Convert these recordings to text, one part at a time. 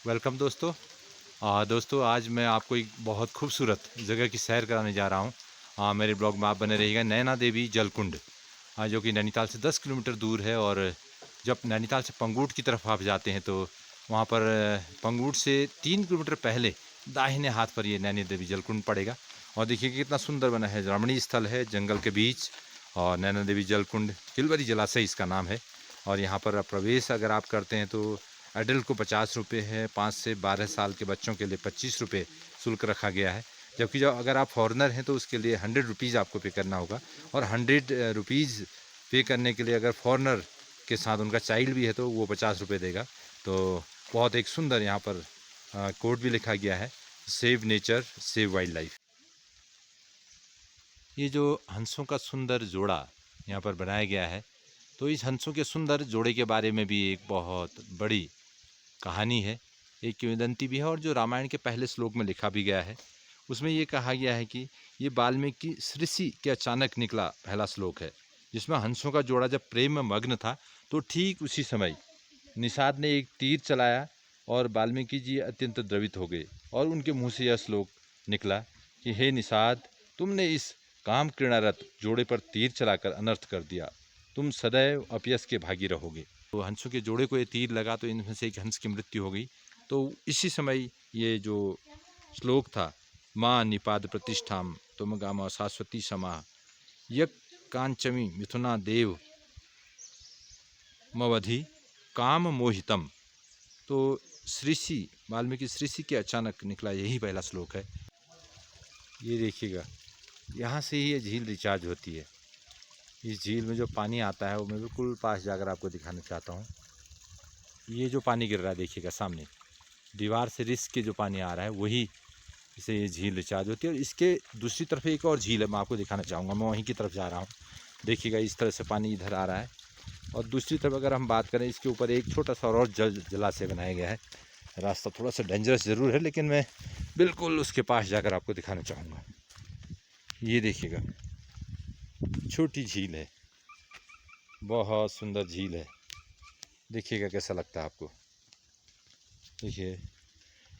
Welcome दोस्तों। दोस्तों आज मैं आपको एक बहुत खूबसूरत जगह की सैर कराने जा रहा हूँ। मेरे ब्लॉग में आप बने रहिएगा। नैना देवी जलकुंड, जो कि नैनीताल से 10 किलोमीटर दूर है। और जब नैनीताल से पंगूट की तरफ आप जाते हैं तो वहाँ पर पंगूट से 3 किलोमीटर पहले दाहिने हाथ पर ये नैनी देवी जलकुंड पड़ेगा। और देखिए कितना सुंदर बना है, रमणीय स्थल है जंगल के बीच। और नैना देवी जलकुंड किलवरी जलाशय इसका नाम है। और यहाँ पर प्रवेश अगर आप करते हैं तो एडल्ट को 50 रुपये है, 5 से 12 साल के बच्चों के लिए 25 रुपये शुल्क रखा गया है। जबकि जो अगर आप फॉरेनर हैं तो उसके लिए 100 रुपीज़ आपको पे करना होगा। और 100 रुपीज़ पे करने के लिए अगर फॉरेनर के साथ उनका चाइल्ड भी है तो वो 50 रुपये देगा। तो बहुत एक सुंदर यहाँ पर कोड भी लिखा गया है, save nature save wild life. ये जो हंसों का सुंदर जोड़ा यहाँ पर बनाया गया है, तो इस हंसों के सुंदर जोड़े के बारे में भी एक बहुत बड़ी कहानी है, एक किंवदंती भी है। और जो रामायण के पहले श्लोक में लिखा भी गया है उसमें ये कहा गया है कि ये वाल्मीकि ऋषि के अचानक निकला पहला श्लोक है, जिसमें हंसों का जोड़ा जब प्रेम में मग्न था तो ठीक उसी समय निषाद ने एक तीर चलाया और वाल्मीकि जी अत्यंत द्रवित हो गए। और उनके मुँह से यह श्लोक निकला कि हे निषाद, तुमने इस काम क्रीड़ारत जोड़े पर तीर चलाकर अनर्थ कर दिया, तुम सदैव अपयश के भागी रहोगे। तो हंसों के जोड़े को ये तीर लगा तो इनमें से एक हंस की मृत्यु हो गई। तो इसी समय ये जो श्लोक था, माँ निपाद प्रतिष्ठाम तुम गामा शाश्वती समा यक कांचमी मिथुना देव मवधि काम मोहितम। तो ऋषि वाल्मीकि ऋषि के अचानक निकला यही पहला श्लोक है। ये देखिएगा, यहाँ से ही ये झील रिचार्ज होती है। इस झील में जो पानी आता है वो मैं बिल्कुल पास जाकर आपको दिखाना चाहता हूँ। ये जो पानी गिर रहा है देखिएगा सामने, दीवार से रिस के जो पानी आ रहा है वही इसे ये झील रिचार्ज होती है। और इसके दूसरी तरफ एक और झील है, मैं आपको दिखाना चाहूँगा। मैं वहीं की तरफ जा रहा हूँ, देखिएगा इस तरह से पानी इधर आ रहा है। और दूसरी तरफ अगर हम बात करें, इसके ऊपर एक छोटा सा और जलाशय बनाया गया है। रास्ता थोड़ा सा डेंजरस ज़रूर है, लेकिन मैं बिल्कुल उसके पास जाकर आपको दिखाना चाहूँगा। ये देखिएगा, छोटी झील है, बहुत सुंदर झील है। देखिएगा कैसा लगता है आपको। देखिए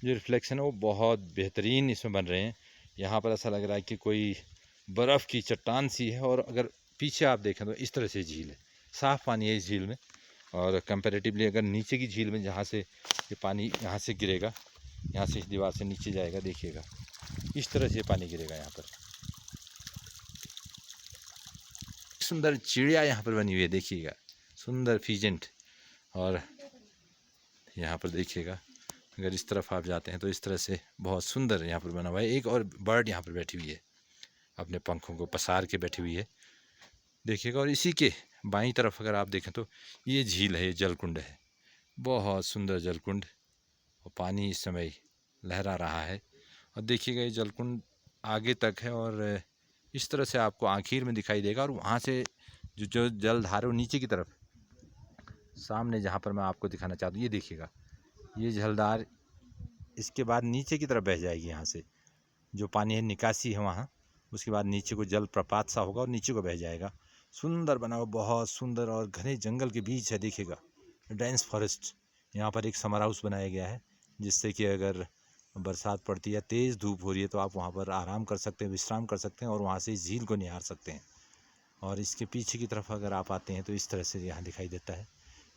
जो रिफ्लेक्शन है वो बहुत बेहतरीन इसमें बन रहे हैं। यहाँ पर ऐसा लग रहा है कि कोई बर्फ़ की चट्टान सी है। और अगर पीछे आप देखें तो इस तरह से झील है, साफ़ पानी है इस झील में। और कंपैरेटिवली अगर नीचे की झील में, जहाँ से ये पानी यहाँ से गिरेगा, यहाँ से इस दीवार से नीचे जाएगा, देखिएगा इस तरह से पानी गिरेगा यहाँ पर। सुंदर चिड़िया यहाँ पर बनी हुई है, देखिएगा सुंदर फीजेंट। और यहाँ पर देखिएगा, अगर इस तरफ आप जाते हैं तो इस तरह से बहुत सुंदर यहाँ पर बना हुआ है। एक और बर्ड यहाँ पर बैठी हुई है, अपने पंखों को पसार के बैठी हुई है, देखिएगा। और इसी के बाईं तरफ अगर आप देखें तो ये झील है, ये जलकुंड है, बहुत सुंदर जलकुंड। और पानी इस समय लहरा रहा है। और देखिएगा ये जलकुंड आगे तक है और इस तरह से आपको आखिर में दिखाई देगा। और वहाँ से जो जलधारा वो नीचे की तरफ सामने जहाँ पर मैं आपको दिखाना चाहता हूँ, ये देखिएगा, ये जलधार इसके बाद नीचे की तरफ बह जाएगी। यहाँ से जो पानी है निकासी है वहाँ, उसके बाद नीचे को जल प्रपात सा होगा और नीचे को बह जाएगा। सुंदर बना हुआ, बहुत सुंदर। और घने जंगल के बीच है, देखिएगा डेंस फॉरेस्ट। यहाँ पर एक समर हाउस बनाया गया है, जिससे कि अगर बरसात पड़ती है, तेज़ धूप हो रही है, तो आप वहाँ पर आराम कर सकते हैं, विश्राम कर सकते हैं और वहाँ से इस झील को निहार सकते हैं। और इसके पीछे की तरफ अगर आप आते हैं तो इस तरह से यहाँ दिखाई देता है।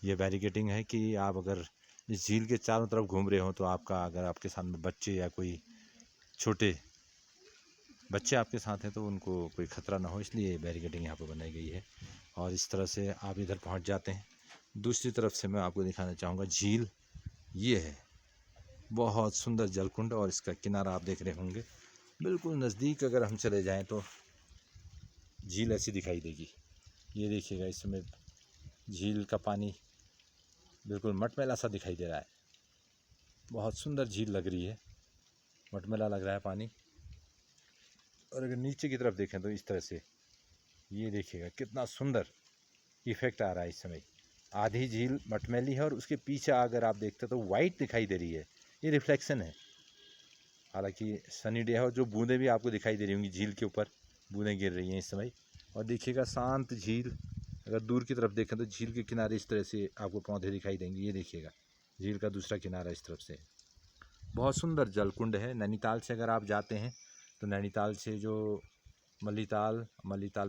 ये बैरिकेडिंग है कि आप अगर इस झील के चारों तरफ घूम रहे हो तो आपका, अगर आपके सामने बच्चे या कोई छोटे बच्चे आपके साथ हैं तो उनको कोई ख़तरा ना हो, इसलिए बैरिकेडिंग यहाँ पर बनाई गई है। और इस तरह से आप इधर पहुँच जाते हैं। दूसरी तरफ से मैं आपको दिखाना चाहूँगा झील, ये है बहुत सुंदर जलकुंड। और इसका किनारा आप देख रहे होंगे, बिल्कुल नज़दीक अगर हम चले जाएं तो झील ऐसी दिखाई देगी। ये देखिएगा, इस समय झील का पानी बिल्कुल मटमैला सा दिखाई दे रहा है। बहुत सुंदर झील लग रही है, मटमैला लग रहा है पानी। और अगर नीचे की तरफ देखें तो इस तरह से ये देखिएगा कितना सुंदर इफ़ेक्ट आ रहा है इस समय। आधी झील मटमैली है और उसके पीछे अगर आप देखते तो वाइट दिखाई दे रही है, ये रिफ्लेक्शन है। हालांकि सनी डे है और जो बूंदें भी आपको दिखाई दे रही होंगी, झील के ऊपर बूंदें गिर रही हैं इस समय। और देखिएगा शांत झील, अगर दूर की तरफ देखें तो झील के किनारे इस तरह से आपको पौधे दिखाई देंगे। ये देखिएगा झील का दूसरा किनारा इस तरफ से। बहुत सुंदर जलकुंड है। नैनीताल से अगर आप जाते हैं तो नैनीताल से जो मल्लीताल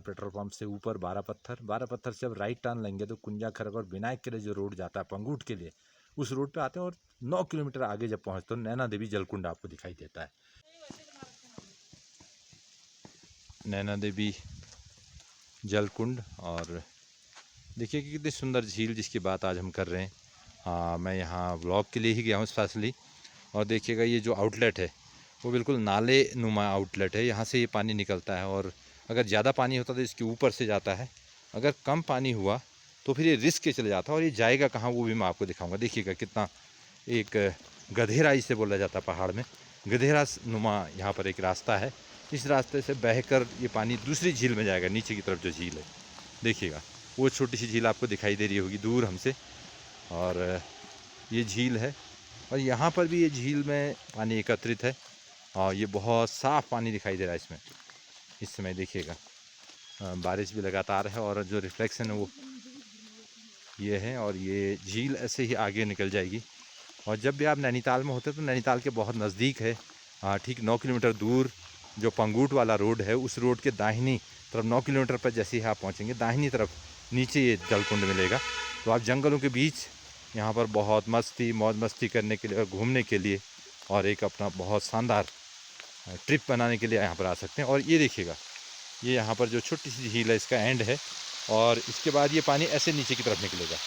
पेट्रोल पंप से ऊपर 12 पत्थर से अब राइट टर्न लेंगे तो कुंजा खरग और विनायक के लिए जो रोड जाता है पंगूट के लिए, उस रोड पे आते हैं और 9 किलोमीटर आगे जब पहुँचते तो नैना देवी जलकुंड आपको दिखाई देता है। नैना देवी जलकुंड, और देखिए कि कितनी सुंदर झील जिसकी बात आज हम कर रहे हैं। हाँ, मैं यहाँ व्लॉग के लिए ही गया हूँ स्पेशली। और देखिएगा ये जो आउटलेट है वो बिल्कुल नाले नुमा आउटलेट है। यहाँ से ये पानी निकलता है और अगर ज़्यादा पानी होता तो इसके ऊपर से जाता है, अगर कम पानी हुआ तो फिर ये रिस्क के चले जाता है। और ये जाएगा कहाँ वो भी मैं आपको दिखाऊंगा। देखिएगा कितना एक गधेरा इसे बोला जाता है पहाड़ में, गधेरा नुमा यहाँ पर एक रास्ता है। इस रास्ते से बहकर ये पानी दूसरी झील में जाएगा, नीचे की तरफ जो झील है। देखिएगा वो छोटी सी झील आपको दिखाई दे रही होगी दूर हमसे, और ये झील है। और यहाँ पर भी ये झील में पानी एकत्रित है और ये बहुत साफ़ पानी दिखाई दे रहा है इसमें इस समय। देखिएगा बारिश भी लगातार है और जो रिफ्लेक्शन है वो ये है, और ये झील ऐसे ही आगे निकल जाएगी। और जब भी आप नैनीताल में होते हैं तो नैनीताल के बहुत नज़दीक है, ठीक 9 किलोमीटर दूर जो पंगूट वाला रोड है उस रोड के दाहिनी तरफ 9 किलोमीटर पर जैसे ही आप पहुँचेंगे दाहिनी तरफ नीचे ये जलकुंड मिलेगा। तो आप जंगलों के बीच यहाँ पर बहुत मौज मस्ती करने के लिए और घूमने के लिए और एक अपना बहुत शानदार ट्रिप बनाने के लिए यहाँ पर आ सकते हैं। और ये देखिएगा ये यहाँ पर जो छोटी सी झील है इसका एंड है, और इसके बाद ये पानी ऐसे नीचे की तरफ निकलेगा।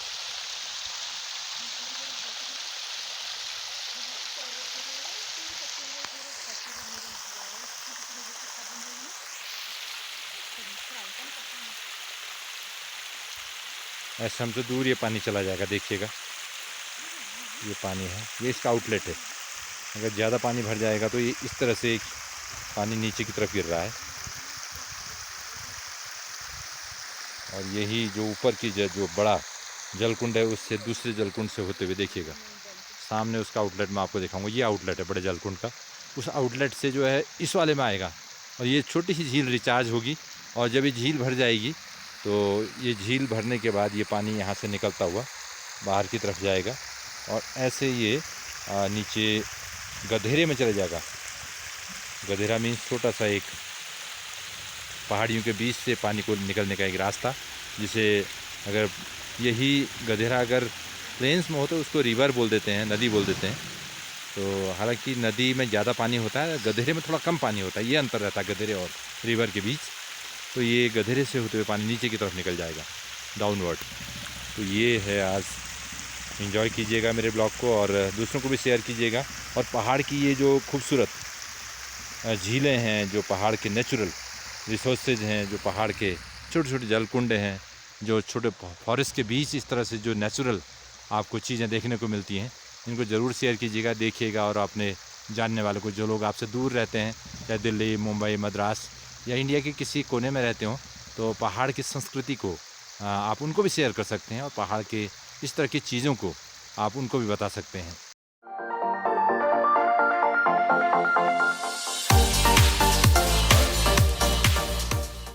ऐसे हमसे दूर ये पानी चला जाएगा। देखिएगा ये पानी है, ये इसका आउटलेट है। अगर ज़्यादा पानी भर जाएगा तो ये इस तरह से पानी नीचे की तरफ गिर रहा है। और यही जो ऊपर की जो बड़ा जलकुंड है उससे दूसरे जलकुंड से होते हुए देखिएगा सामने उसका आउटलेट मैं आपको दिखाऊंगा। ये आउटलेट है बड़े जलकुंड का, उस आउटलेट से जो है इस वाले में आएगा और ये छोटी सी झील रिचार्ज होगी। और जब ये झील भर जाएगी तो ये झील भरने के बाद ये पानी यहाँ से निकलता हुआ बाहर की तरफ जाएगा और ऐसे ये नीचे गधेरे में चला जाएगा। गधेरा मीन्स छोटा सा एक पहाड़ियों के बीच से पानी को निकलने का एक रास्ता, जिसे अगर यही गधेरा अगर प्लेन्स में हो तो उसको रिवर बोल देते हैं, नदी बोल देते हैं। तो हालांकि नदी में ज़्यादा पानी होता है, गधेरे में थोड़ा कम पानी होता है, ये अंतर रहता है गधेरे और रिवर के बीच। तो ये गधेरे से होते हुए पानी नीचे की तरफ निकल जाएगा डाउनवर्ड। तो ये है, आज एंजॉय कीजिएगा मेरे ब्लॉग को और दूसरों को भी शेयर कीजिएगा। और पहाड़ की ये जो खूबसूरत झीलें हैं, जो पहाड़ के नेचुरल रिसोर्सेज हैं, जो पहाड़ के छोटे छोटे जलकुंड हैं, जो छोटे फॉरेस्ट के बीच इस तरह से जो नेचुरल आपको चीज़ें देखने को मिलती हैं, इनको ज़रूर शेयर कीजिएगा, देखिएगा। और अपने जानने वालों को, जो लोग आपसे दूर रहते हैं, चाहे दिल्ली, मुंबई, मद्रास या इंडिया के किसी कोने में रहते हों, तो पहाड़ की संस्कृति को आप उनको भी शेयर कर सकते हैं और पहाड़ के इस तरह की चीज़ों को आप उनको भी बता सकते हैं।